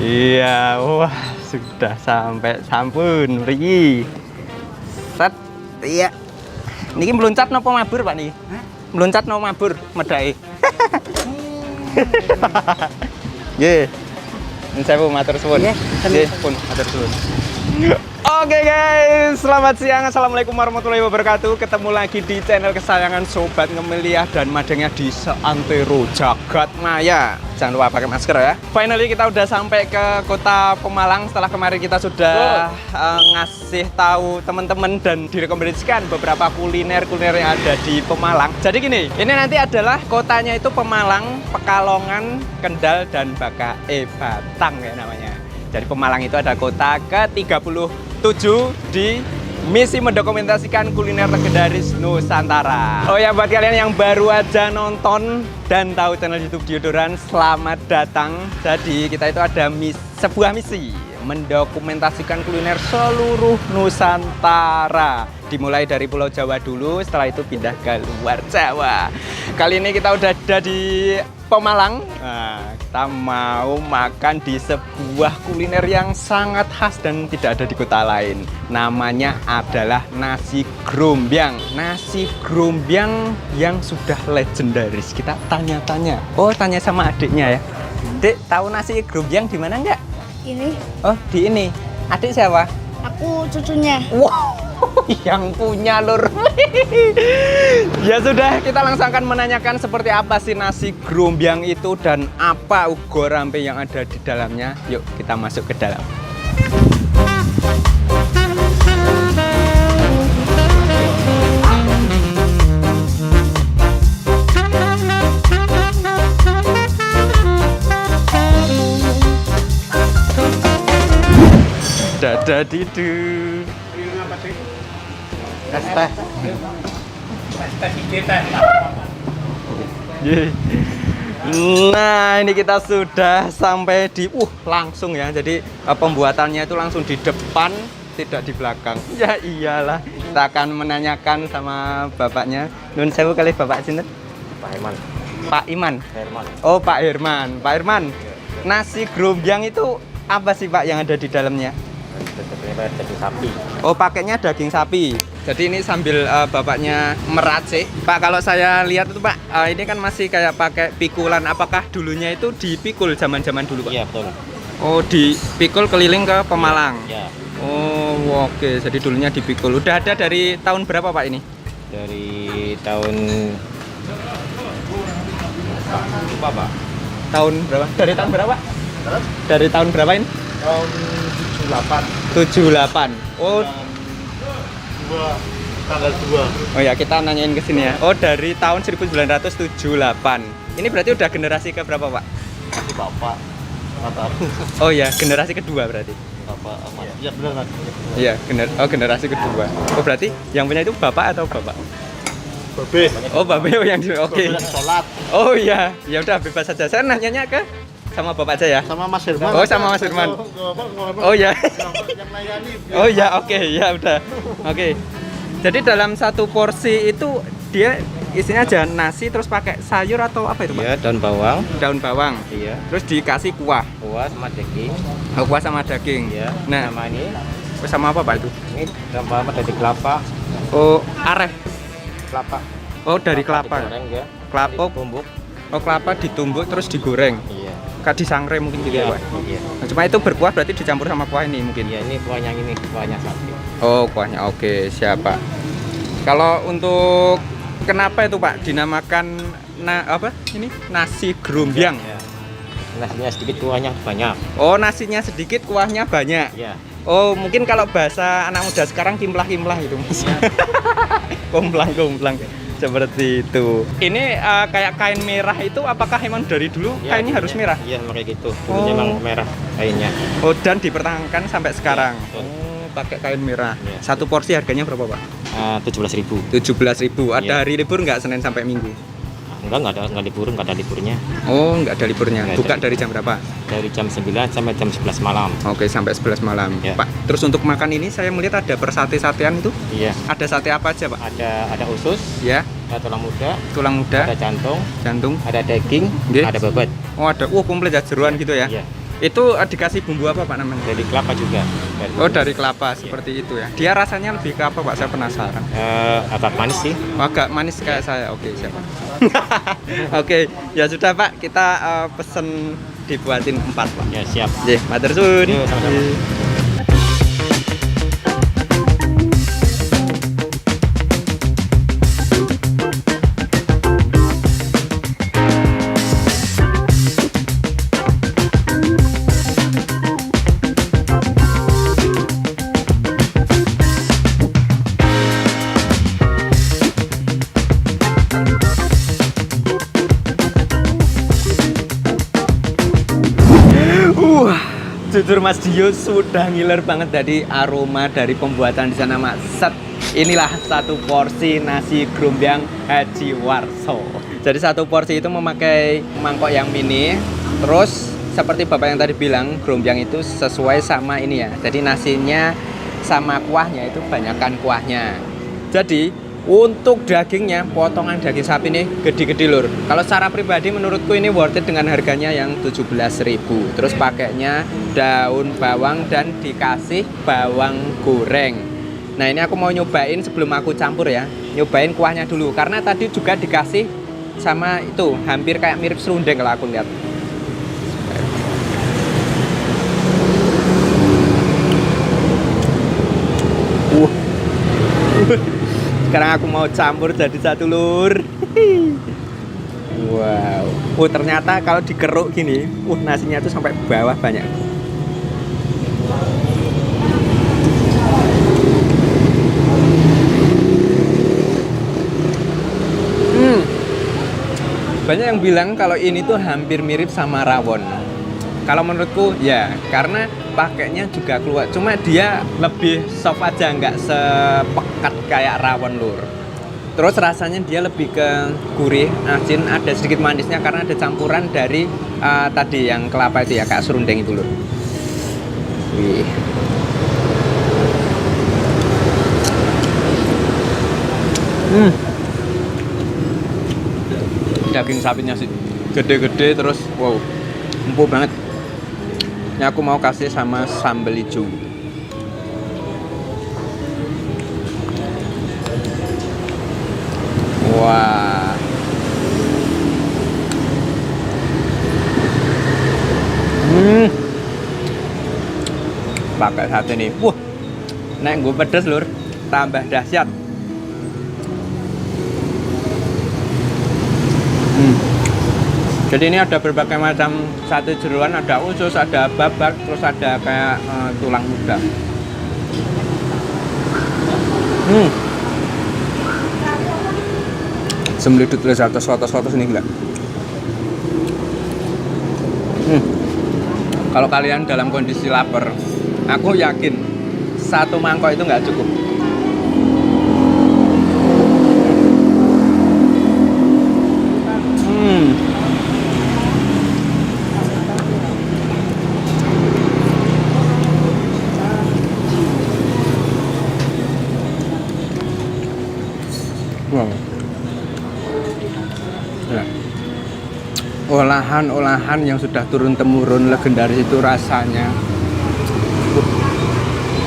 Iya, wah sudah sampai sampun mriki. Set, iya. Niki meluncat napa mabur, Pak niki? Meluncat napa mabur medake? Nggih. Nun sewu matur suwun. Nggih, pun matur suwun. Oke guys, selamat siang. Assalamualaikum warahmatullahi wabarakatuh. Ketemu lagi di channel kesayangan Sobat Ngemiliah dan madangnya di seantero jagat maya. Jangan lupa pakai masker ya. Finally kita udah sampai ke kota Pemalang. Setelah kemarin kita sudah ngasih tahu teman-teman dan direkomendasikan beberapa kuliner yang ada di Pemalang. Jadi gini, ini nanti adalah kotanya itu Pemalang, Pekalongan, Kendal, dan Batang ya namanya. Jadi Pemalang itu ada kota ke-37 di misi mendokumentasikan kuliner legendaris Nusantara. Oh ya, buat kalian yang baru aja nonton dan tahu channel YouTube Diodoran, selamat datang. Jadi kita itu ada sebuah misi mendokumentasikan kuliner seluruh Nusantara. Dimulai dari Pulau Jawa dulu, setelah itu pindah ke luar Jawa. Kali ini kita udah ada di Pemalang. Nah, kita mau makan di sebuah kuliner yang sangat khas dan tidak ada di kota lain. Namanya adalah nasi grombyang. Nasi grombyang yang sudah legendaris. Kita tanya-tanya. Oh, tanya sama adiknya ya. Dek, tahu nasi grombyang di mana enggak? Ini. Oh, di ini. Adik siapa? Aku cucunya. Wow, yang punya lur. Ya sudah, kita langsung akan menanyakan seperti apa sih nasi grombyang itu dan apa ugo rampe yang ada di dalamnya. Yuk kita masuk ke dalam. Dada didu. Es teh. Nah, ini kita sudah sampai di langsung ya. Jadi pembuatannya itu langsung di depan, tidak di belakang. Ya iyalah. Kita akan menanyakan sama bapaknya. Nun sewu kali bapak sinten? Pak Herman. Pak Iman. Herman. Oh, Pak Herman. Pak Herman. Nasi grombyang itu apa sih, Pak, yang ada di dalamnya? Daging sapi. Oh, pakainya daging sapi. Jadi ini sambil bapaknya meracik. Pak, kalau saya lihat itu Pak, ini kan masih kayak pakai pikulan. Apakah dulunya itu dipikul zaman-zaman dulu Pak? Iya, betul. Oh, dipikul keliling ke Pemalang. Iya. Oh, oke. Jadi dulunya dipikul. Udah ada dari tahun berapa Pak ini? Dari tahun lupa, Pak. Tahun berapa? Dari tahun berapa? Dari tahun berapa ini? Tahun 78. 78. Oh, Tanggal 2. oh ya, kita nanyain ke sini ya. Oh, dari tahun 1978. Ini berarti udah generasi ke berapa, Pak? Ini Bapak. Nggak tahu. Oh ya, generasi kedua berarti. Bapak Ahmad. Iya, benar kan? Iya, generasi kedua. Oh, berarti yang punya itu bapak atau bapak? Babe. Oh, babe yang oke. Sholat Oh iya, ya udah bebas saja. Saya nanyanya ke sama bapak aja ya. sama Mas Herman. Oh, sama Mas Herman. Oh ya. Yang layani. Oh ya, oke, ya udah. Oke. Jadi dalam satu porsi itu dia isinya aja nasi terus pakai sayur atau apa itu, Pak? Iya, daun bawang. Daun bawang. Iya. Terus dikasih kuah. Kuah sama daging. Oh, kuah sama daging. Iya. Nah, Sama ini. sama apa, Pak itu? Ini daun bawang dari kelapa. Oh, areh. Kelapa. Oh, dari kelapa. Digoreng ya. Kelapa. Ditumbuk. Oh, kelapa ditumbuk terus digoreng. Iya. Kayak disangrai mungkin gitu ya, Pak. Iya. Nah, cuma itu berkuah berarti dicampur sama kuah ini mungkin. Iya, ini kuahnya sapi. Oh, kuahnya oke, siapa? Kalau untuk kenapa itu Pak dinamakan ini nasi grombyang? Ya. Nasinya sedikit, kuahnya banyak. Oh, nasinya sedikit, kuahnya banyak. Ya. Oh, mungkin kalau bahasa anak muda sekarang kimplah-kimplah itu Mas. Ya. Kumplang-kumplang. Seperti itu. Ini kayak kain merah itu apakah emang dari dulu Ya, kainnya harus merah? Iya, kayak gitu. Dulunya Oh. emang merah kainnya. Oh, dan dipertahankan sampai sekarang. betul. Oh, pakai kain merah. Ya. Satu porsi harganya berapa, Pak? 17.000. 17.000. Ada Iya. hari libur nggak, Senin sampai Minggu? Enggak ada liburnya. Oh, nggak ada liburnya. Nggak ada. Buka dari jam berapa? Dari jam 9 sampai jam 11 malam. Oke, sampai 11 malam. Ya. Pak, terus untuk makan ini saya melihat ada persate-satean itu. Iya. Ada sate apa aja, Pak? Ada usus, Ya, ada tulang muda, tulang muda, ada jantung, jantung. ada daging, Nggih. ada bebek. Oh, ada. Komplit ya, jeruan gitu ya. Iya. Itu dikasih bumbu apa Pak namanya? Dari kelapa juga. Oh dari kelapa seperti itu ya. Dia rasanya lebih ke apa Pak? Saya penasaran. Agak manis sih. Agak manis kayak saya. Oke siap. Oke ya sudah Pak. Kita pesen dibuatin 4 Pak. Ya siap. Oke, matur suwun. Yuk, sama-sama. Jujur Mas Dio sudah ngiler banget dari aroma dari pembuatan di sana Mas. Set. Inilah satu porsi nasi grombyang Haji Warso. Jadi satu porsi itu memakai mangkok yang mini. Terus seperti Bapak yang tadi bilang, grombyang itu sesuai sama ini ya. Jadi nasinya sama kuahnya itu banyakkan kuahnya. Jadi untuk dagingnya, potongan daging sapi ini gede-gede lur. Kalau secara pribadi menurutku ini worth it dengan harganya yang 17.000. Terus pakainya daun bawang dan dikasih bawang goreng. Nah ini aku mau nyobain sebelum aku campur ya. Nyobain kuahnya dulu. Karena tadi juga dikasih sama itu, hampir kayak mirip serundeng kalau aku lihat. Sekarang aku mau campur jadi satu lur. Wow. Ternyata kalau dikeruk gini, nasinya tuh sampai bawah banyak. Banyak yang bilang kalau ini tuh hampir mirip sama rawon. Kalau menurutku ya, karena pakainya juga keluar. Cuma dia lebih soft aja, nggak sepekat kayak rawon lur. Terus rasanya dia lebih ke gurih, asin, ada sedikit manisnya karena ada campuran dari tadi yang kelapa itu ya, kayak serundeng itu lur. Wih. Daging sapinya sih gede-gede terus wow, empuk banget. Ini aku mau kasih sama sambal hijau. Wah. Pakai sate nih. Wah. Nek gue pedes lur, tambah dahsyat. Jadi ini ada berbagai macam sate jeroan, ada usus, ada babak, terus ada kayak tulang muda. Sembelit tulis atas ini enggak. Kalau kalian dalam kondisi lapar, aku yakin satu mangkok itu nggak cukup. Wow. Ya. Olahan-olahan yang sudah turun-temurun legendaris itu rasanya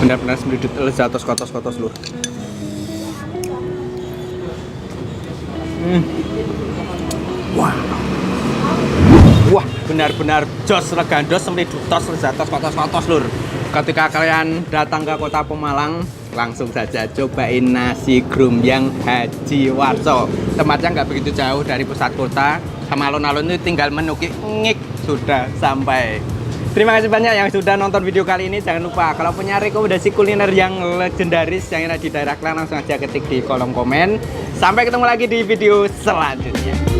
benar-benar semedit lezatos kotos-kotos lur. Wah. Wah, benar-benar jos legandos semeditos lezatos kotos-kotos lur. Ketika kalian datang ke Kota Pemalang, langsung saja cobain nasi grombyang Haji Warso. Tempatnya nggak begitu jauh dari pusat kota. Sama alun-alun itu tinggal menukik ngik sudah sampai. Terima kasih banyak yang sudah nonton video kali ini. Jangan lupa kalau punya rekomendasi kuliner yang legendaris yang ada di daerah kalian, langsung aja ketik di kolom komen. Sampai ketemu lagi di video selanjutnya.